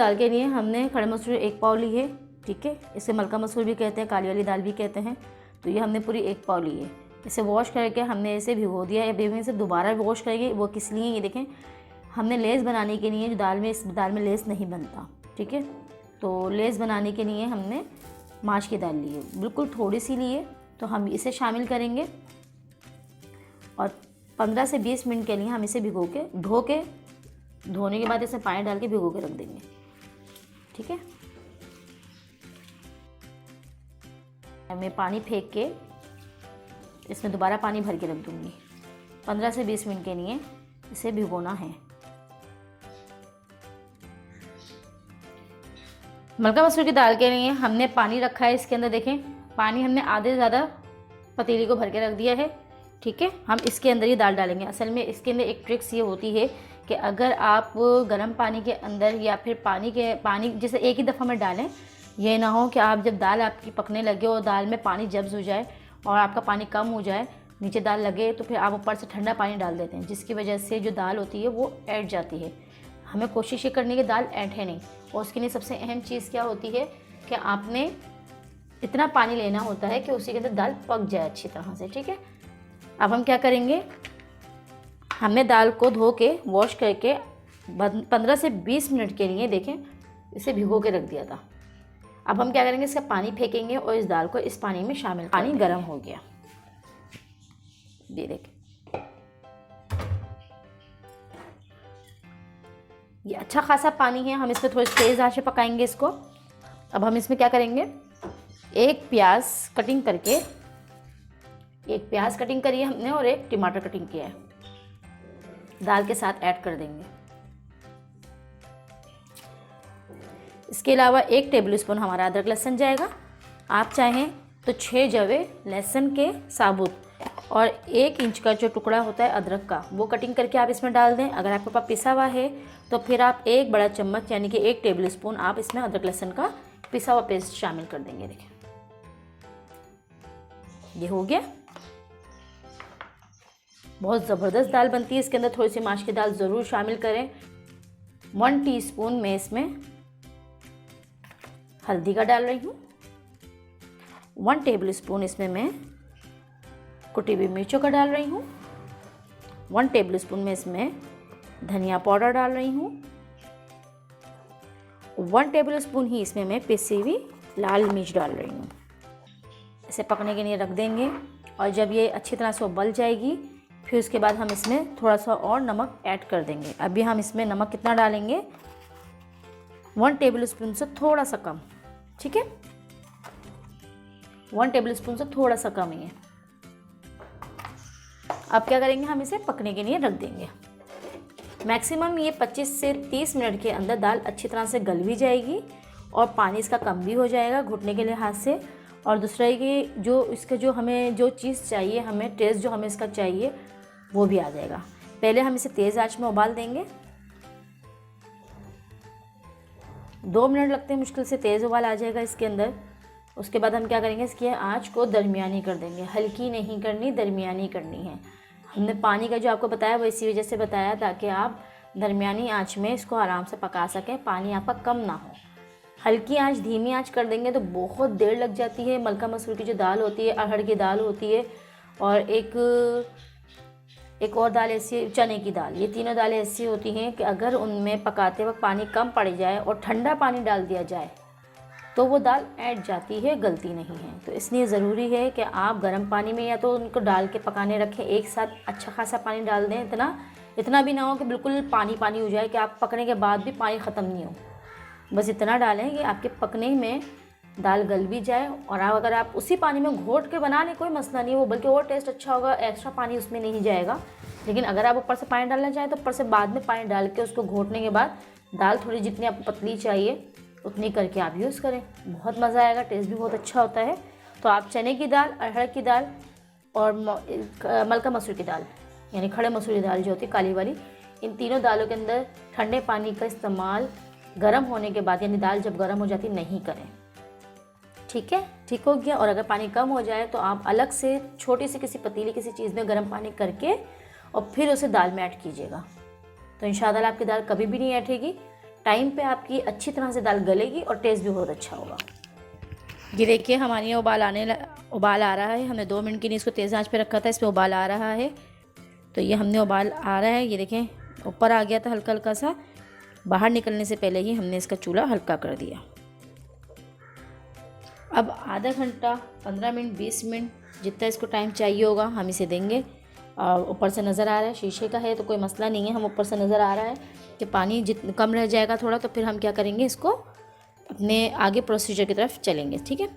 दाल के लिए हमने खड़े मसूर 1 पाव ली है, ठीक है। इसे मलका मसूर भी कहते हैं, काली वाली दाल भी कहते हैं। तो ये हमने पूरी 1 पाव ली है। इसे वॉश करके हमने इसे भिगो दिया है। अभी इसे दोबारा वॉश करेंगे, वो किस लिए, ये देखें, हमने लेस बनाने के लिए, जो दाल में, इस दाल में लेस नहीं बनता, ठीक है। तो लेस बनाने के लिए हमने माश की दाल ली है, बिल्कुल थोड़ी सी ली है। तो हम इसे शामिल करेंगे और 15 से 20 मिनट के लिए हम इसे भिगो के धोने के बाद इसे पानी डाल के भिगो के रख देंगे, ठीक है। मैं पानी फेंक के इसमें दोबारा पानी भर के रख दूँगी। 15 से 20 मिनट के लिए इसे भिगोना है। मलका मसूर की दाल के लिए हमने पानी रखा है। इसके अंदर देखें, पानी हमने आधे से ज़्यादा पतीली को भर के रख दिया है, ठीक है। हम इसके अंदर ही दाल डालेंगे। असल में इसके अंदर एक ट्रिक्स ये होती है कि अगर आप गर्म पानी के अंदर या फिर पानी जैसे एक ही दफ़ा में डालें, ये ना हो कि आप जब दाल आपकी पकने लगे और दाल में पानी जब्स हो जाए और आपका पानी कम हो जाए, नीचे दाल लगे, तो फिर आप ऊपर से ठंडा पानी डाल देते हैं, जिसकी वजह से जो दाल होती है वो ऐंठ जाती है। हमें कोशिश ये करनी है कि दाल ऐंठे नहीं। और उसके लिए सबसे अहम चीज़ क्या होती है कि आपने इतना पानी लेना होता है कि उसी के अंदर दाल पक जाए अच्छी तरह से, ठीक है। अब हम क्या करेंगे, हमने दाल को धो के वॉश करके 15 से 20 मिनट के लिए देखें इसे भिगो के रख दिया था। अब हम क्या करेंगे, इसका पानी फेंकेंगे और इस दाल को इस पानी में शामिल, पानी गर्म हो गया, ये देखें, ये अच्छा खासा पानी है। हम इसमें थोड़ी तेज़ आंच पे पकाएंगे इसको। अब हम इसमें क्या करेंगे, एक प्याज कटिंग करी है हमने और एक टमाटर कटिंग किया है, दाल के साथ ऐड कर देंगे। इसके अलावा 1 टेबलस्पून हमारा अदरक लहसुन जाएगा। आप चाहें तो 6 जवे लहसुन के साबुत और 1 इंच का जो टुकड़ा होता है अदरक का, वो कटिंग करके आप इसमें डाल दें। अगर आपके पास पिसा हुआ है तो फिर आप 1 बड़ा चम्मच यानी कि 1 टेबलस्पून आप इसमें अदरक लहसुन का पिसा हुआ पेस्ट शामिल कर देंगे। देखिए ये हो गया। बहुत ज़बरदस्त दाल बनती है। इसके अंदर थोड़ी सी माश की दाल ज़रूर शामिल करें। 1 टीस्पून मैं इसमें हल्दी का डाल रही हूँ। 1 टेबलस्पून इसमें मैं कुटी हुई मिर्चों का डाल रही हूँ। 1 टेबलस्पून में इसमें धनिया पाउडर डाल रही हूँ। 1 टेबलस्पून ही इसमें मैं पिसी हुई लाल मिर्च डाल रही हूँ। इसे पकने के लिए रख देंगे और जब ये अच्छी तरह से उबल जाएगी फिर उसके बाद हम इसमें थोड़ा सा और नमक ऐड कर देंगे। अभी हम इसमें नमक कितना डालेंगे, 1 टेबलस्पून से थोड़ा सा कम, ठीक है। 1 टेबलस्पून से थोड़ा सा कम ही है। अब क्या करेंगे, हम इसे पकने के लिए रख देंगे। मैक्सिमम ये 25 से 30 मिनट के अंदर दाल अच्छी तरह से गल भी जाएगी और पानी इसका कम भी हो जाएगा घुटने के लिहाज से। और दूसरा है कि जो इसका जो हमें जो चीज़ चाहिए, हमें टेस्ट जो हमें इसका चाहिए वो भी आ जाएगा। पहले हम इसे तेज़ आंच में उबाल देंगे। 2 मिनट लगते हैं मुश्किल से, तेज़ उबाल आ जाएगा इसके अंदर। उसके बाद हम क्या करेंगे, इसकी आंच को दरमियानी कर देंगे। हल्की नहीं करनी, दरमियानी करनी है। हमने पानी का जो आपको बताया वो इसी वजह से बताया ताकि आप दरमियानी आंच में इसको आराम से पका सकें, पानी आपका कम ना हो। हल्की आंच, धीमी आंच कर देंगे तो बहुत देर लग जाती है। मलका मसूर की जो दाल होती है, अरहर की दाल होती है और एक और दाल ऐसी, चने की दाल, ये तीनों दालें ऐसी होती हैं कि अगर उनमें पकाते वक्त पानी कम पड़ जाए और ठंडा पानी डाल दिया जाए तो वो दाल ऐंठ जाती है, गलती नहीं है। तो इसलिए ज़रूरी है कि आप गर्म पानी में या तो उनको डाल के पकाने रखें, एक साथ अच्छा खासा पानी डाल दें। इतना भी ना हो कि बिल्कुल पानी पानी हो जाए कि आप पकने के बाद भी पानी ख़त्म नहीं हो। बस इतना डालें कि आपके पकने में दाल गल भी जाए। और अगर आप उसी पानी में घोट के बना लें कोई मसला नहीं, वो बल्कि और टेस्ट अच्छा होगा, एक्स्ट्रा पानी उसमें नहीं जाएगा। लेकिन अगर आप ऊपर से पानी डालना चाहें तो ऊपर से बाद में पानी डाल के उसको घोटने के बाद दाल थोड़ी जितनी आपको पतली चाहिए उतनी करके आप यूज़ करें। बहुत मज़ा आएगा, टेस्ट भी बहुत अच्छा होता है। तो आप चने की दाल, अरहर की दाल और मलका मसूर की दाल यानी खड़े मसूर की दाल जो होती है काली वाली, इन तीनों दालों के अंदर ठंडे पानी का इस्तेमाल गर्म होने के बाद, यानी दाल जब गर्म हो जाती नहीं करें, ठीक है। ठीक हो गया। और अगर पानी कम हो जाए तो आप अलग से छोटी सी किसी पतीली किसी चीज़ में गर्म पानी करके और फिर उसे दाल में ऐड कीजिएगा। तो इंशाअल्लाह आपकी दाल कभी भी नहीं ऐठेगी, टाइम पे आपकी अच्छी तरह से दाल गलेगी और टेस्ट भी बहुत अच्छा होगा। ये देखिए हमारे यहाँ उबाल आ रहा है। हमने 2 मिनट के लिए इसको तेज़ आंच पे रखा था, इस पर उबाल आ रहा है। तो ये हमने उबाल आ रहा है, ये देखें ऊपर आ गया था हल्का हल्का सा। बाहर निकलने से पहले ही हमने इसका चूल्हा हल्का कर दिया। अब आधा घंटा, 15 मिनट, 20 मिनट जितना इसको टाइम चाहिए होगा हम इसे देंगे। ऊपर से नज़र आ रहा है, शीशे का है तो कोई मसला नहीं है। हम ऊपर से नज़र आ रहा है कि पानी जितना कम रह जाएगा थोड़ा, तो फिर हम क्या करेंगे, इसको अपने आगे प्रोसीजर की तरफ चलेंगे। ठीक है,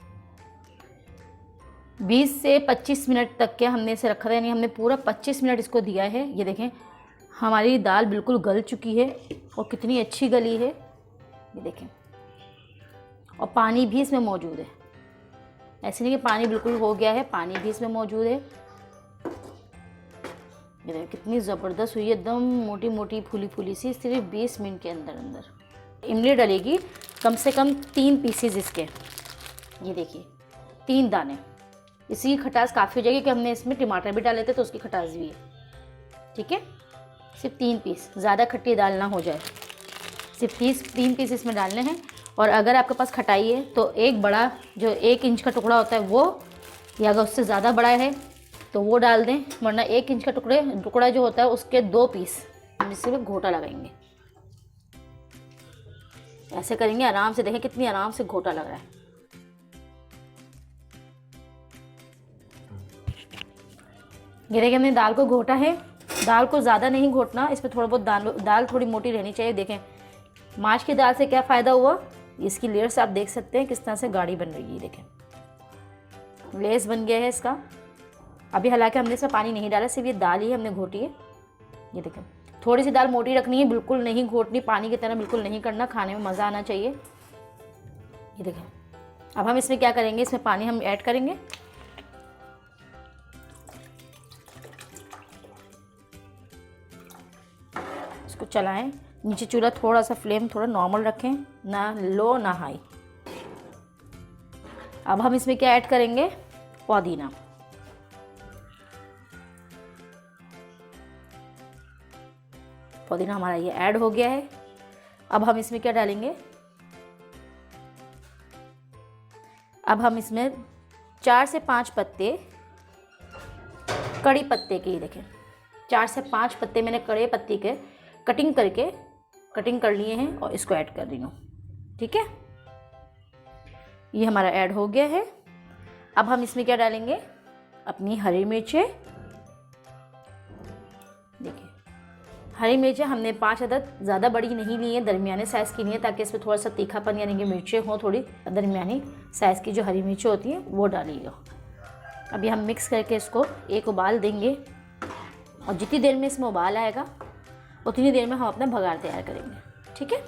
20 से 25 मिनट तक के हमने इसे रखा था, यानी हमने पूरा 25 मिनट इसको दिया है। ये देखें हमारी दाल बिल्कुल गल चुकी है और कितनी अच्छी गली है, ये देखें। और पानी भी इसमें मौजूद है, ऐसे नहीं कि पानी बिल्कुल हो गया है, पानी भी इसमें मौजूद है। ये देखिए कितनी ज़बरदस्त हुई है, एकदम मोटी मोटी फूली फूली सी, सिर्फ 20 मिनट के अंदर अंदर। इमली डलेगी कम से कम 3 पीसेज इसके, ये देखिए 3 दाने। इसी की खटास काफ़ी हो जाएगी कि हमने इसमें टमाटर भी डाले थे तो उसकी खटास भी है। ठीक है, सिर्फ 3 पीस, ज़्यादा खट्टी दाल ना हो जाए, सिर्फ 3 पीस इसमें डालने हैं। और अगर आपके पास खटाई है तो एक बड़ा जो 1 इंच का टुकड़ा होता है वो, या अगर उससे ज़्यादा बड़ा है तो वो डाल दें, वरना 1 इंच का टुकड़ा जो होता है उसके 2 पीस हम इसी में घोटा लगाएंगे। ऐसे करेंगे आराम से, देखें कितनी आराम से घोटा लग रहा है। ये देखिए हमने दाल को घोटा है। दाल को ज़्यादा नहीं घोटना, इसमें थोड़ा बहुत दाल थोड़ी मोटी रहनी चाहिए। देखें माश की दाल से क्या फ़ायदा हुआ, इसकी लेयर्स आप देख सकते हैं किस तरह से गाढ़ी बन रही है। देखें लेस बन गया है इसका। अभी हालांकि हमने इसमें पानी नहीं डाला, सिर्फ ये दाल ही हमने घोटी है। ये देखें थोड़ी सी दाल मोटी रखनी है, बिल्कुल नहीं घोटनी, पानी की तरह बिल्कुल नहीं करना, खाने में मज़ा आना चाहिए। ये देखें अब हम इसमें क्या करेंगे, इसमें पानी हम ऐड करेंगे। इसको चलाएं, नीचे चूल्हा थोड़ा सा फ्लेम थोड़ा नॉर्मल रखें, ना लो ना हाई। अब हम इसमें क्या ऐड करेंगे, पुदीना। पुदीना हमारा ये ऐड हो गया है। अब हम इसमें क्या डालेंगे, अब हम इसमें 4 से 5 पत्ते कड़ी पत्ते के, देखें 4 से 5 पत्ते मैंने कड़ी पत्ती के कटिंग कर लिए हैं और इसको ऐड कर रही हूँ। ठीक है, ये हमारा ऐड हो गया है। अब हम इसमें क्या डालेंगे, अपनी हरी मिर्चें। देखिए हरी मिर्चें हमने 5 अदद, ज़्यादा बड़ी नहीं ली है, दरमियाने साइज़ की ली है, ताकि इसमें थोड़ा सा तीखापन यानी कि मिर्चें हों, थोड़ी दरमियानी साइज़ की जो हरी मिर्चें होती हैं वो डालिएगा। अभी हम मिक्स करके इसको एक उबाल देंगे, और जितनी देर में इसमें उबाल आएगा उतनी देर में हम अपना भगार तैयार करेंगे। ठीक है,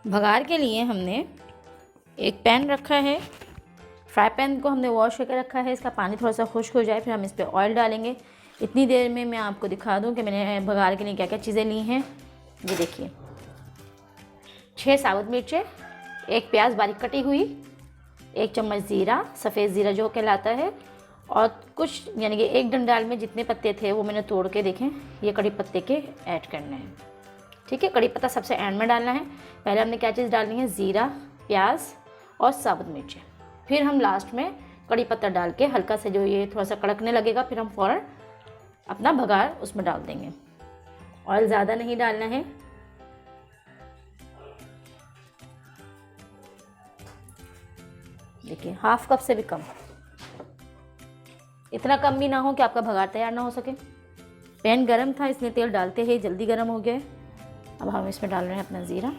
भगार के लिए हमने एक पैन रखा है, फ्राई पैन को हमने वॉश करके रखा है, इसका पानी थोड़ा सा खुश्क हो जाए फिर हम इस पर ऑयल डालेंगे। इतनी देर में मैं आपको दिखा दूं कि मैंने भगार के लिए क्या क्या चीज़ें ली हैं। ये देखिए 6 साबुत मिर्चें, 1 प्याज बारीक कटी हुई, 1 चम्मच ज़ीरा, सफ़ेद ज़ीरा जो कहलाता है, और कुछ यानी कि 1 डंडाल में जितने पत्ते थे वो मैंने तोड़ के, देखें ये कड़ी पत्ते के ऐड करने हैं। ठीक है, कड़ी पत्ता सबसे एंड में डालना है। पहले हमने क्या चीज़ डालनी है, ज़ीरा, प्याज और साबुत मिर्चें, फिर हम लास्ट में कड़ी पत्ता डाल के हल्का से जो ये थोड़ा सा कड़कने लगेगा फिर हम फ़ौरन अपना भगार उसमें डाल देंगे। ऑयल ज़्यादा नहीं डालना है। देखिए 1/2 कप से भी कम, इतना कम भी ना हो कि आपका भगार तैयार ना हो सके। पैन गरम था इसलिए तेल डालते ही जल्दी गरम हो गया। अब हम इसमें डाल रहे हैं अपना ज़ीरा,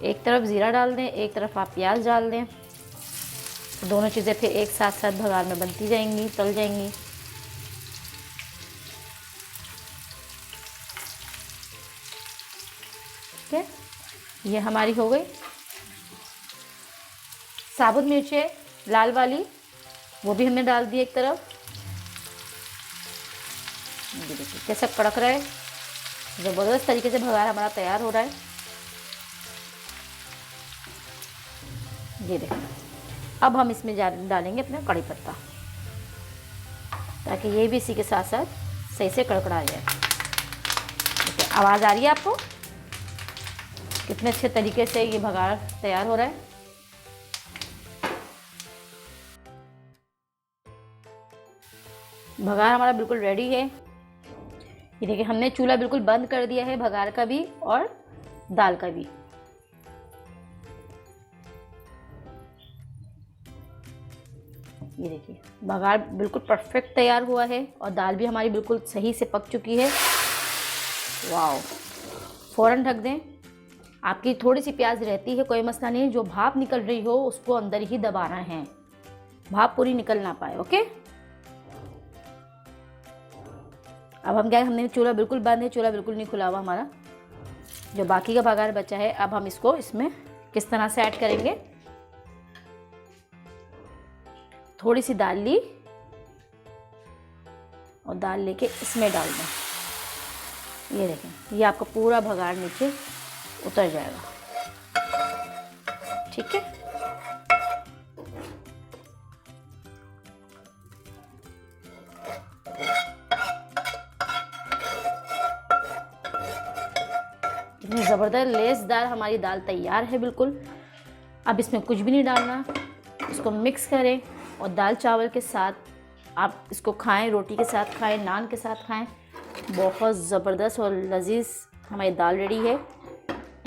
एक तरफ ज़ीरा डाल दें, एक तरफ आप प्याज डाल दें, दोनों चीज़ें फिर एक साथ साथ भगार में बनती जाएंगी, तल जाएंगी। ठीक है, ये हमारी हो गई। साबुत मिर्चें लाल वाली वो भी हमने डाल दी एक तरफ। ये देखिए कैसा कड़क रहा है, ज़बरदस्त तरीके से भगार हमारा तैयार हो रहा है। ये देखें। अब हम इसमें डालेंगे अपना कड़ी पत्ता, ताकि ये भी इसी के साथ साथ सही से कड़कड़ा जाए। ठीक है, आवाज़ आ रही है आपको? कितने अच्छे तरीके से ये भगाड़ तैयार हो रहा है। भगाड़ हमारा बिल्कुल रेडी है। ये देखिए, हमने चूल्हा बिल्कुल बंद कर दिया है, भगाड़ का भी और दाल का भी। ये देखिए, भगाड़ बिल्कुल परफेक्ट तैयार हुआ है और दाल भी हमारी बिल्कुल सही से पक चुकी है। वाओ! फ़ौरन ढक दें। आपकी थोड़ी सी प्याज रहती है, कोई मसला नहीं, जो भाप निकल रही हो उसको अंदर ही दबाना है, भाप पूरी निकल ना पाए। ओके, अब हम क्या, हमने चूल्हा बिल्कुल बंद है, चूल्हा बिल्कुल नहीं खुला हुआ हमारा। जो बाकी का भगाड़ बचा है, अब हम इसको इसमें किस तरह से ऐड करेंगे। थोड़ी सी दाल ली और दाल लेके इसमें डाल दें। ये देखें, ये आपका पूरा भगाड़ नीचे उतर जाएगा। ठीक है, इतनी ज़बरदस्त लेसदार हमारी दाल तैयार है बिल्कुल। अब इसमें कुछ भी नहीं डालना, इसको मिक्स करें और दाल चावल के साथ आप इसको खाएं, रोटी के साथ खाएं, नान के साथ खाएं। बहुत ज़बरदस्त और लजीज हमारी दाल रेडी है।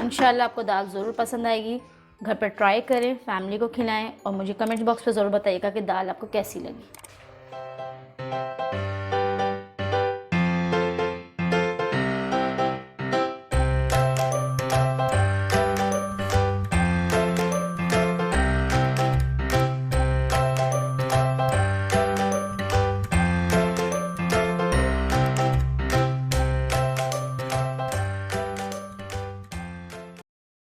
इंशाल्लाह आपको दाल ज़रूर पसंद आएगी। घर पर ट्राई करें, फैमिली को खिलाएं और मुझे कमेंट बॉक्स पर ज़रूर बताइएगा कि दाल आपको कैसी लगी।